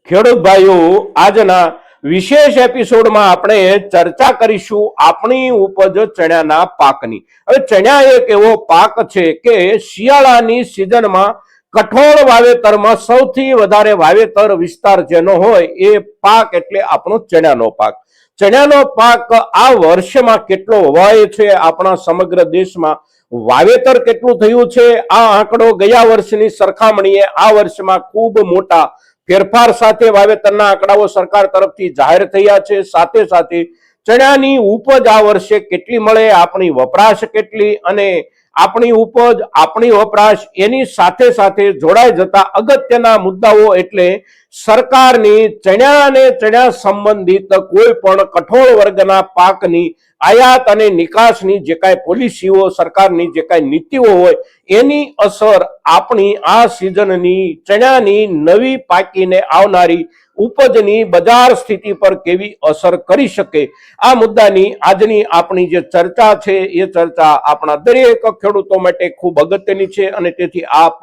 ખેડૂત ભાઈઓ, આજના વિશેષ એપિસોડમાં આપણે ચર્ચા કરીશું આપણી ઉપજ ચણાના પાકની. હવે ચણા એક એવો પાક છે કે શિયાળાની સિઝનમાં કઠોળ વાવેતરમાં સૌથી વધારે વાવેતર વિસ્તાર જેનો હોય એ પાક એટલે આપણો ચણાનો પાક. ચણાનો પાક આ વર્ષમાં કેટલો હોય છે, આપણા સમગ્ર દેશમાં વાવેતર કેટલું થયું છે, આ આંકડો ગયા વર્ષની સરખામણીએ આ વર્ષમાં ખૂબ મોટા ફેરફાર સાથે વાવેતરના આંકડાઓ સરકાર તરફથી જાહેર થયા છે. સાથે સાથે ચણાની ઉપજ આ વર્ષે કેટલી મળે, આપણી વપરાશ કેટલી, અને આપણી ઉપજ આપણી વપરાશ એની સાથે સાથે જોડાઈ જતા અગત્યના મુદ્દાઓ એટલે સરકારની ચણા અને ચણા સંબંધિત કોઈ પણ કઠોળ વર્ગના પાકની આયાત અને નિકાસની જે કાંઈ પોલિસીઓ, સરકારની જે કાંઈ નીતિઓ હોય એની અસર આપણી આ સિઝનની ચણાની નવી પાકીને આવનારી ઉપજની બજાર સ્થિતિ પર કેવી અસર કરી શકે, આ મુદ્દાની આજની આપણી જે ચર્ચા છે એ ચર્ચા આપણા દરેક ખેડૂતો માટે ખૂબ અગત્યની છે અને તેથી આપ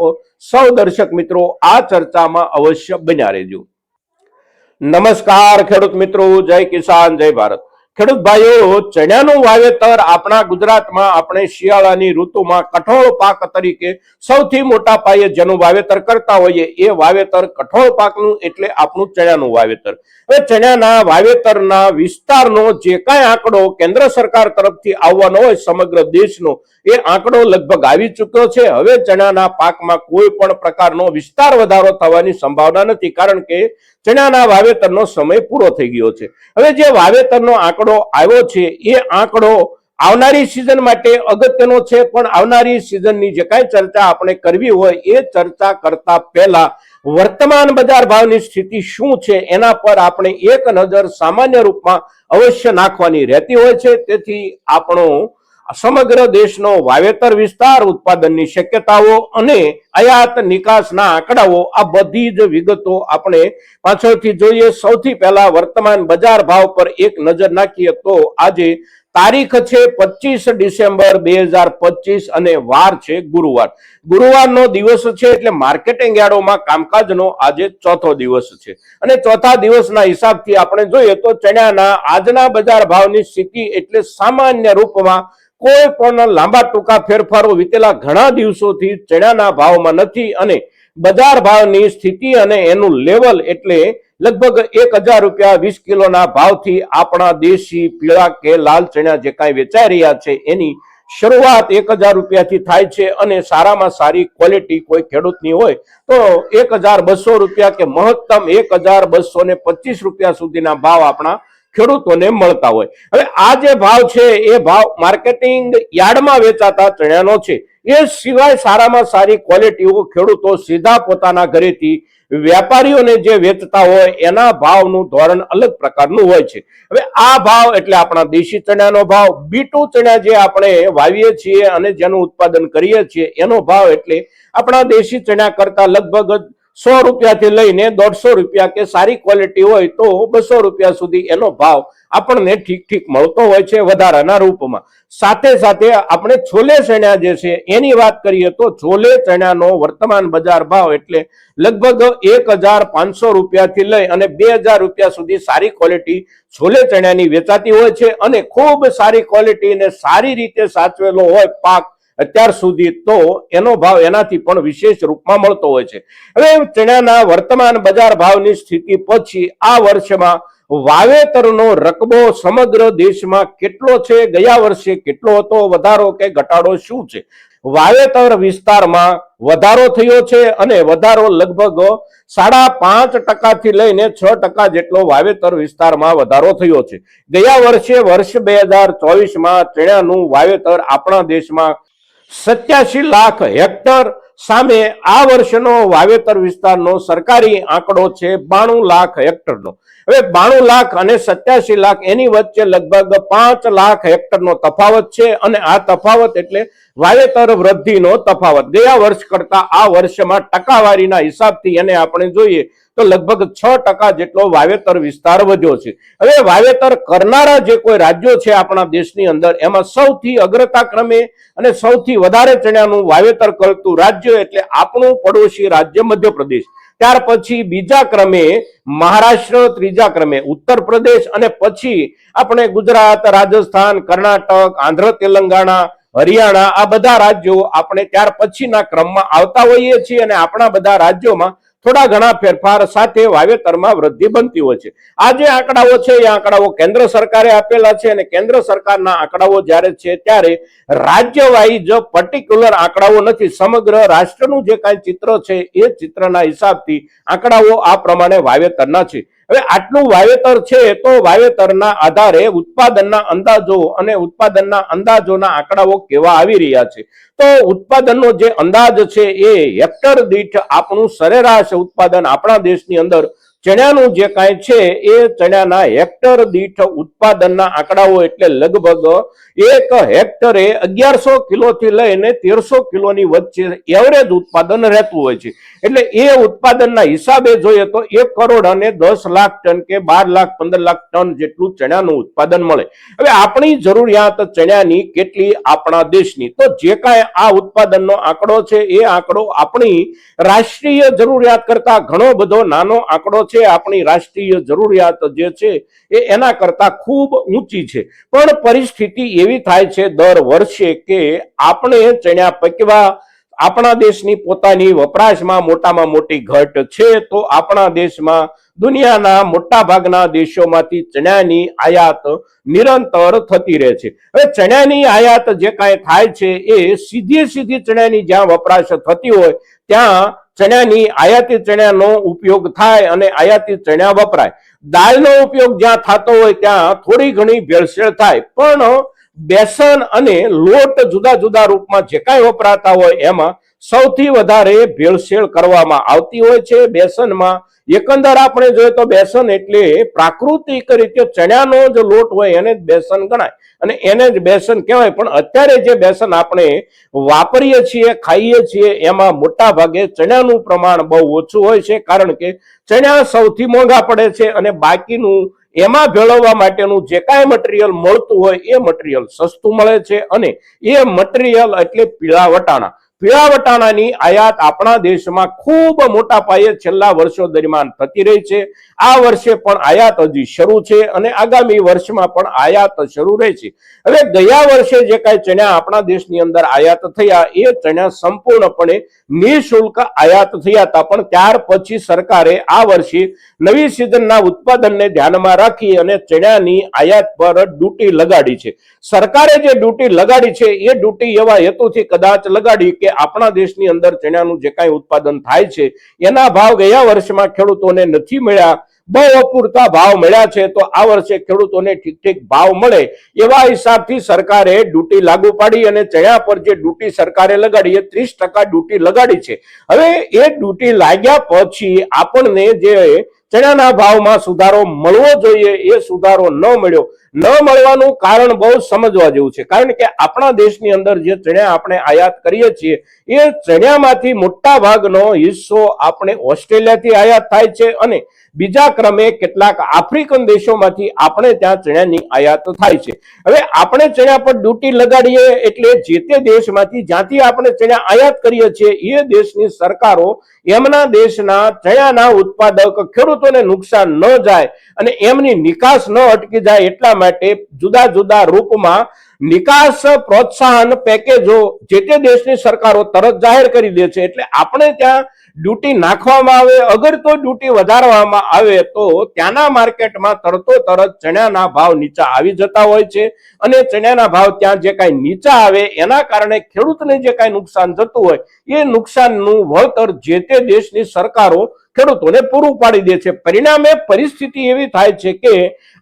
સૌ દર્શક મિત્રો આ ચર્ચામાં અવશ્ય બન્યા રહેજો. નમસ્કાર ખેડૂત મિત્રો, જય કિસાન, જય ભારત. ખેડૂત ભાઈઓ, ચણાનું વાવેતર આપણા ગુજરાતમાં આપણે શિયાળાની ઋતુમાં કઠોળ પાક તરીકે સૌથી મોટા પાયે જેનું વાવેતર કરતા હોઈએ એ વાવેતર કઠોળ પાકનું એટલે આપણું ચણાનું વાવેતર. હવે ચણાના વાવેતરના વિસ્તારનો જે કાંઈ આંકડો કેન્દ્ર સરકાર તરફથી આવવાનો હોય સમગ્ર દેશનો, એ આંકડો લગભગ આવી ચૂક્યો છે. હવે ચણાના પાકમાં કોઈ પણ પ્રકારનો વિસ્તાર વધારો થવાની સંભાવના નથી, કારણ કે ચણાના વાવેતરનો સમય પૂરો થઈ ગયો છે. હવે જે વાવેતરનો આંકડો આવ્યો છે એ આંકડો આવનારી સિઝન માટે અગત્યનો છે, પણ આવનારી સિઝનની જે કાંઈ ચર્ચા આપણે કરવી હોય એ ચર્ચા કરતા પહેલા વર્તમાન બજાર ભાવની સ્થિતિ શું છે એના પર આપણે એક નજર સામાન્ય રૂપમાં અવશ્ય નાખવાની રહેતી હોય છે. તેથી આપણો સમગ્ર દેશનો વાવેતર વિસ્તાર, ઉત્પાદનની શક્યતાઓ અને આયાત નિકાસના આંકડાઓ, આ બધી જ વિગતો આપણે પાછળથી જોઈએ. સૌથી પહેલા વર્તમાન બજાર ભાવ પર એક નજર નાખીએ તો આજે તારીખ છે 25 ડિસેમ્બર 2025 અને વાર છે ગુરુવાર. ગુરુવારનો દિવસ છે એટલે માર્કેટિંગ યાર્ડોમાં કામકાજનો આજે ચોથો દિવસ છે અને ચોથા દિવસના હિસાબથી આપણે જોઈએ તો ચણાના આજના બજાર ભાવની સ્થિતિ એટલે સામાન્ય રૂપમાં કોઈ પણ લાંબા ટૂંકા ફેરફારો વિતેલા ઘણા દિવસોથી ચણાના ભાવમાં નથી અને બજાર ભાવની સ્થિતિ અને એનું લેવલ એટલે લગભગ 1000 રૂપિયા 20 કિલોના ભાવથી આપણા દેશી પીળા કે લાલ ચણા જે કાંઈ વેચાઈ રહ્યા છે એની શરૂઆત 1000 રૂપિયાથી થાય છે અને સારામાં સારી ક્વોલિટી કોઈ ખેડૂતની હોય તો 1200 રૂપિયા કે મહત્તમ 1225 રૂપિયા સુધીના ભાવ આપણા ખેડૂતોને મળતા હોય. હવે આ જે ભાવ છે એ ભાવ માર્કેટિંગ યાર્ડમાં વેચાતા ચણાનો છે. એ સિવાય સારામાં સારી ક્વોલિટીઓ ખેડૂતો સીધા પોતાના ઘરેથી વેપારીઓને જે વેચતા હોય એના ભાવનું ધોરણ અલગ પ્રકારનું હોય છે. હવે આ ભાવ એટલે આપણા દેશી ચણાનો ભાવ. બીટુ ચણા જે આપણે વાવીએ છીએ અને જેનું ઉત્પાદન કરીએ છીએ એનો ભાવ એટલે આપણા દેશી ચણા કરતા લગભગ 100 રૂપિયાથી લઈને 150 રૂપિયા કે સારી ક્વોલિટી હોય તો 200 રૂપિયા સુધી એનો ભાવ આપણને ઠીક ઠીક મળતો હોય છે વધારાના રૂપમાં. સાથે સાથે આપણે છોલે ચણા જે છે એની વાત કરીએ તો છોલે ચણાનો વર્તમાન બજાર ભાવ એટલે લગભગ 1500 રૂપિયાથી લઈ અને 2000 રૂપિયા સુધી સારી ક્વોલિટી છોલે ચણાની વેચાતી હોય છે અને ખૂબ સારી ક્વોલિટી અને સારી રીતે સાચવેલો હોય પાક અત્યાર સુધી તો એનો ભાવ એનાથી પણ વિશેષ રૂપમાં મળતો હોય છે. હવે ચણાના વર્તમાન બજાર ભાવની સ્થિતિ પછી આ વર્ષમાં વાવેતરનો રકબો સમગ્ર દેશમાં કેટલો છે, ગયા વર્ષે કેટલો હતો, વધારો કે ઘટાડો શું છે? વાવેતર વિસ્તારમાં વધારો થયો છે અને વધારો લગભગ 5.5% લઈને 6% જેટલો વાવેતર વિસ્તારમાં વધારો થયો છે. ગયા વર્ષે વર્ષ 2024માં ચણાનું વાવેતર આપણા દેશમાં 87 લાખ હેક્ટર સામે આ વર્ષનો વાવેતર વિસ્તારનો સરકારી આંકડો છે 92 લાખ હેક્ટરનો. હવે 92 લાખ અને 87 લાખ એની વચ્ચે લગભગ 5 લાખ હેક્ટરનો તફાવત છે અને આ તફાવત એટલે વાવેતર વૃદ્ધિનો તફાવત. ગયા વર્ષ કરતા આ વર્ષમાં ટકાવારીના હિસાબથી એને આપણે જોઈએ તો લગભગ 6% જેટલો વાવેતર વિસ્તાર વધ્યો છે. હવે વાવેતર કરનારા જે કોઈ રાજ્યો છે આપણા દેશની અંદર એમાં સૌથી અગ્રતા ક્રમે અને સૌથી વધારે ચણાનું વાવેતર કરતું રાજ્ય એટલે આપણું પડોશી રાજ્ય મધ્યપ્રદેશ. ત્યાર પછી બીજા ક્રમે મહારાષ્ટ્ર, ત્રીજા ક્રમે ઉત્તર પ્રદેશ અને પછી આપણે ગુજરાત, રાજસ્થાન, કર્ણાટક, આંધ્ર, તેલંગાણા, હરિયાણા આ બધા રાજ્યો આપણે ત્યાર પછીના ક્રમમાં આવતા હોઈએ છીએ અને આપણા બધા રાજ્યોમાં થોડા ઘણા ફેરફાર સાથે વાવેતરમાં વૃદ્ધિ બનતી હોય છે. આ જે આંકડાઓ છે એ આંકડાઓ કેન્દ્ર સરકારે આપેલા છે અને કેન્દ્ર સરકારના આંકડાઓ જ્યારે છે ત્યારે રાજ્ય વાઇઝ પર્ટિક્યુલર આંકડાઓ નથી, સમગ્ર રાષ્ટ્રનું જે કાંઈ ચિત્ર છે એ ચિત્રના હિસાબથી આંકડાઓ આ પ્રમાણે વાવેતરના છે. હવે આટલું વાવેતર છે તો વાવેતરના આધારે ઉત્પાદનના અંદાજો અને ઉત્પાદનના અંદાજોના આંકડાઓ કેવા આવી રહ્યા છે. તો ઉત્પાદનનો જે અંદાજ છે એ હેક્ટર દીઠ આપણું સરેરાશ ઉત્પાદન આપણા દેશની અંદર ચણાનું જે કાંઈ છે એ ચણાના હેક્ટર દીઠ ઉત્પાદનના આંકડાઓ એટલે લગભગ એક હેક્ટરે 1100 કિલોથી લઈને 1300 કિલોની વચ્ચે એવરેજ ઉત્પાદન રહેતું હોય છે. એટલે એ ઉત્પાદનના હિસાબે જોઈએ તો 1 કરોડ અને 10 લાખ ટન કે 12 લાખ 15 લાખ ટન જેટલું ચણાનું ઉત્પાદન મળે. હવે આપણી જરૂરિયાત ચણાની કેટલી આપણા દેશની, તો જે કાંઈ આ ઉત્પાદનનો આંકડો છે એ આંકડો આપણી રાષ્ટ્રીય જરૂરિયાત કરતા ઘણો બધો નાનો આંકડો છે. આપણી રાષ્ટ્રીય જરૂરિયાત જે છે એ એના કરતા ખૂબ ઊંચી છે. પણ પરિસ્થિતિ એવી થાય છે દર વર્ષે કે આપણે ચણા પકવા આપણા દેશની પોતાની વપરાશમાં મોટામાં મોટી ઘટ છે તો આપણા દેશમાં દુનિયાના મોટા ભાગના દેશોમાંથી ચણાની આયાત નિરંતર થતી રહે છે. હવે ચણાની આયાત જે કાંઈ થાય છે એ સીધી ચણાની જ્યાં વપરાશ થતી હોય ત્યાં ચણાની આયાતી ચણાનો ઉપયોગ થાય અને આયાતી ચણા વપરાય. દાળનો ઉપયોગ જ્યાં થતો હોય ત્યાં થોડી ઘણી ભેળસેળ થાય, પણ બેસન અને લોટ જુદા જુદા રૂપમાં જે કાંઈ વપરાતા હોય એમાં સૌથી વધારે ભેળસેળ કરવામાં આવતી હોય છે. બેસનમાં એકંદર આપણે જોઈએ તો બેસન એટલે પ્રાકૃતિક રીતે ચણાનો જ લોટ હોય એને જ બેસન ગણાય અને એને જ બેસન કહેવાય. પણ અત્યારે જે બેસન આપણે વાપરીએ છીએ, ખાઈએ છીએ એમાં મોટા ભાગે ચણાનું પ્રમાણ બહુ ઓછું હોય છે, કારણ કે ચણા સૌથી મોંઘા પડે છે અને બાકીનું એમાં ભેળવવા માટેનું જે કાંઈ મટીરિયલ મળતું હોય એ મટીરિયલ સસ્તું મળે છે અને એ મટીરિયલ એટલે પીળા વટાણા. પીળા વટાણાની આયાત આપણા દેશમાં ખૂબ મોટા પાયે છેલ્લા વર્ષો દરમિયાન થતી રહી છે. આ વર્ષે પણ આયાત હજી શરૂ છે અને આગામી વર્ષમાં પણ આયાત શરૂ રહે છે. હવે ગયા વર્ષે જે કાંઈ ચણા આપણા દેશની અંદર આયાત થયા એ ચણા સંપૂર્ણપણે નિઃશુલ્ક આયાત થયા હતા, પણ ત્યાર પછી સરકારે આ વર્ષે નવી સિઝનના ઉત્પાદનને ધ્યાનમાં રાખી અને ચણાની આયાત પર ડ્યુટી લગાડી છે. સરકારે જે ડ્યુટી લગાડી છે એ ડ્યુટી એવા હેતુથી કદાચ લગાડી કે આપણા દેશની અંદર ચણાનું જે કાંઈ ઉત્પાદન થાય છે એના ભાવ ગયા વર્ષમાં ખેડૂતોને નથી મળ્યા, બહુ અપૂરતા ભાવ મળ્યા છે, તો આ વર્ષે ખેડૂતોને ઠીક ભાવ મળે એવા હિસાબથી સરકારે ડ્યુટી લાગુ પાડી અને ચણા પર જે ડ્યુટી સરકારે લગાડી એ 30% ડ્યુટી લગાડી છે. હવે એ ડ્યુટી લાગ્યા પછી આપણને જે ચણાના ભાવમાં સુધારો મળવો જોઈએ એ સુધારો ન મળ્યો. ન મળવાનું કારણ બહુ સમજવા જેવું છે, કારણ કે આપણા દેશની અંદર જે ચણા આપણે આયાત કરીએ છીએ એ ચણામાંથી મોટા ભાગનો હિસ્સો આપણે ઓસ્ટ્રેલિયાથી આયાત થાય છે અને બીજા ક્રમે કેટલાક આફ્રિકન દેશોમાંથી આપણે ત્યાં ચણાની આયાત થાય છે. હવે આપણે ચણા પર ડ્યુટી લગાડીએ એટલે જે તે દેશમાંથી જ્યાંથી આપણે ચણા આયાત કરીએ છીએ એ દેશની સરકારો એમના દેશના ચણાના ઉત્પાદક ખેડૂતોને નુકસાન ન જાય અને એમની નિકાસ ન અટકી જાય એટલા માટે જુદા જુદા રૂપમાં નિકાસ પ્રોત્સાહન પેકેજો જે તે દેશની સરકારો તરત જાહેર કરી દે છે. એટલે આપણે ત્યાં ડ્યુટી નાખવામાં આવે, અગર તો ડ્યુટી વધારવામાં આવે તો ત્યાંના માર્કેટમાં તરત ચણાના ભાવ નીચા આવી જતા હોય છે અને ચણાના ભાવ ત્યાં જે કાંઈ નીચા આવે એના કારણે ખેડૂતને જે કાંઈ નુકસાન થતું હોય એ નુકસાનનું વળતર જે તે દેશની સરકારો ખેડૂતોને પૂરું પાડી દે છે. પરિણામે પરિસ્થિતિ એવી થાય છે કે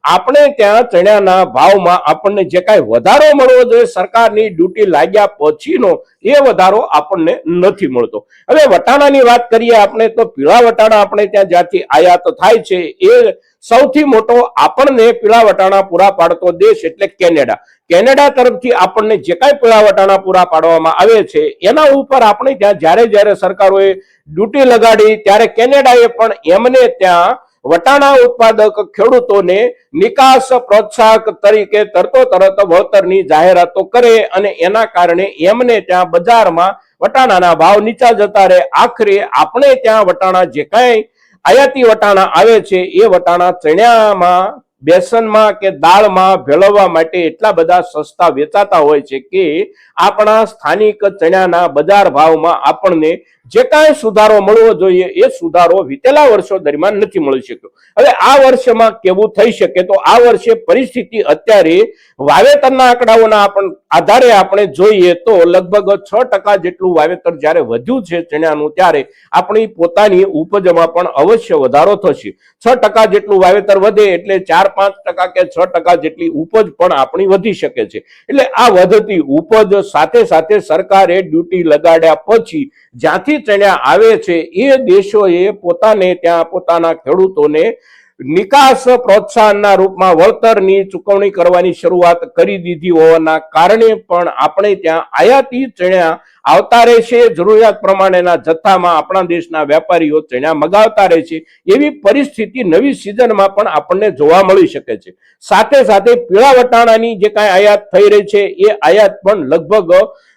આપણે ત્યાં ચણાના ભાવમાં આપણને જે કાંઈ વધારો મળવો જોઈએ સરકારની ડ્યુટી લાગ્યા પછીનો એ વધારો આપણને નથી મળતો. હવે વટાણાની વાત કરીએ આપણે તો પીળા વટાણા આપણે ત્યાં જ્યાંથી આયાત થાય છે એ સૌથી મોટો આપણને પીળા વટાણા પૂરા પાડતો દેશ એટલે કેનેડા. કેનેડા તરફથી આપણને જે કાંઈ પીળા વટાણા પૂરા પાડવામાં આવે છે એના ઉપર આપણે ત્યાં જ્યારે સરકારોએ ડ્યુટી લગાડી ત્યારે કેનેડાએ પણ એમને ત્યાં વટાણા ઉત્પાદક ખેડૂતોને નિકાસ પ્રોત્સાહક તરીકે તરત વળતરની જાહેરાતો કરે અને એના કારણે એમને ત્યાં બજારમાં વટાણાના ભાવ નીચા જતા રહે, આખરે આપણે ત્યાં વટાણા જે કાંઈ આયાતી વટાણા આવે છે એ વટાણા ચણામાં, બેસનમાં કે દાળમાં ભેળવવા માટે એટલા બધા સસ્તા વેચાતા હોય છે કે આપણા સ્થાનિક ચણાના બજાર ભાવમાં આપણને જે કાંઈ સુધારો મળવો જોઈએ એ સુધારો વીતેલા વર્ષો દરમિયાન નથી મળી શક્યો. હવે આ વર્ષમાં કેવું થઈ શકે, તો આ વર્ષે પરિસ્થિતિ અત્યારે વાવેતરના આંકડાઓના આધારે આપણે જોઈએ તો લગભગ 6% જેટલું વાવેતર જ્યારે વધ્યું છે ચણાનું, ત્યારે આપણી પોતાની ઉપજમાં પણ અવશ્ય વધારો થશે. 6% જેટલું વાવેતર વધે એટલે 4-5% કે 6% જેટલી ઉપજ પણ આપણી વધી શકે છે. એટલે આ વધતી ઉપજ સાથે સાથે સરકારે ડ્યુટી લગાડ્યા પછી જ્યાંથી ચણા આવે છે એ દેશોએ પોતાને ત્યાં પોતાના ખેડૂતોને નિકાસ પ્રોત્સાહનના રૂપમાં વળતરની ચૂકવણી કરવાની શરૂઆત કરી દીધી હોવાના કારણે પણ આપણે ત્યાં આયાતી ચણા આવતા રહેશે. જરૂરિયાત પ્રમાણેના જથ્થામાં આપણા દેશના વેપારીઓ ચણા મગાવતા રહેશે. એવી પરિસ્થિતિ નવી સિઝનમાં પણ આપણને જોવા મળી શકે છે. સાથે સાથે પીળા વટાણાની જે કાંઈ આયાત થઈ રહી છે એ આયાત પણ લગભગ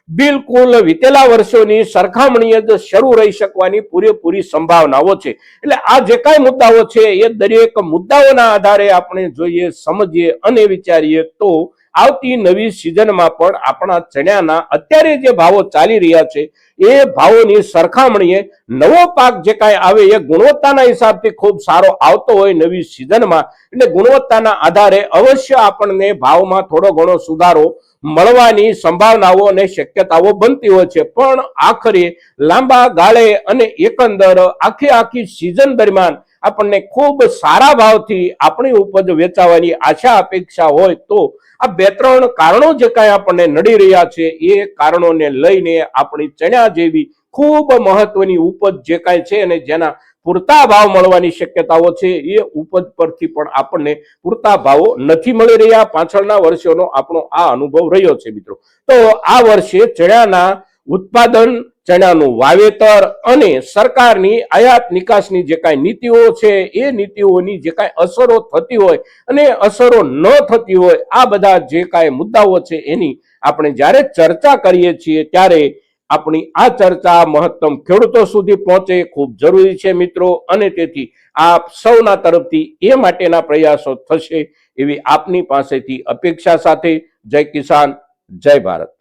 બિલકુલ વીતેલા વર્ષોની સરખામણીએ જ શરૂ રહી શકવાની પૂરેપૂરી સંભાવનાઓ છે. એટલે આ જે કાંઈ મુદ્દાઓ છે એ દરેક મુદ્દાઓના આધારે આપણે જોઈએ, સમજીએ અને વિચારીએ તો આવતી નવી સિઝનમાં પણ આપણા ચણાના અત્યારે જે ભાવો ચાલી રહ્યા છે એ ભાવોની સરખામણીએ નવો પાક જે કાંઈ આવે એ ગુણવત્તાના હિસાબથી ખૂબ સારો આવતો હોય નવી સિઝનમાં, એટલે ગુણવત્તાના આધારે અવશ્ય આપણને ભાવમાં થોડો ઘણો સુધારો મળવાની સંભાવનાઓ અને શક્યતાઓ બનતી હોય છે. પણ આખરે લાંબા ગાળે અને એકંદર આખી સિઝન દરમિયાન આપણને ખૂબ સારા ભાવથી આપણી ઉપજ વેચાવાની આશા અપેક્ષા હોય તો આ 2-3 કારણો જે કાંઈ આપણને નડી રહ્યા છે એ કારણોને લઈને આપણી ચણા જેવી ખૂબ મહત્વની ઉપજ જે કાંઈ છે અને જેના પૂરતા ભાવ મળવાની શક્યતાઓ છે એ ઉપજ પરથી પણ આપણને પૂરતા ભાવો નથી મળી રહ્યા. પાછળના વર્ષોનો આપણો આ અનુભવ રહ્યો છે મિત્રો. તો આ વર્ષે ચણાના ઉત્પાદન, ચણાનું વાવેતર અને સરકારની આયાત નિકાસની જે કાંઈ નીતિઓ છે એ નીતિઓની જે કાંઈ અસરો થતી હોય અને અસરો ન થતી હોય, આ બધા જે કાંઈ મુદ્દાઓ છે એની આપણે જ્યારે ચર્ચા કરીએ છીએ ત્યારે આપણી આ ચર્ચા મહત્તમ ખેડૂતો સુધી પહોંચે ખૂબ જરૂરી છે મિત્રો. અને તેથી આપ સૌના તરફથી એ માટેના પ્રયાસો થશે એવી આપની પાસેથી અપેક્ષા સાથે જય કિસાન, જય ભારત.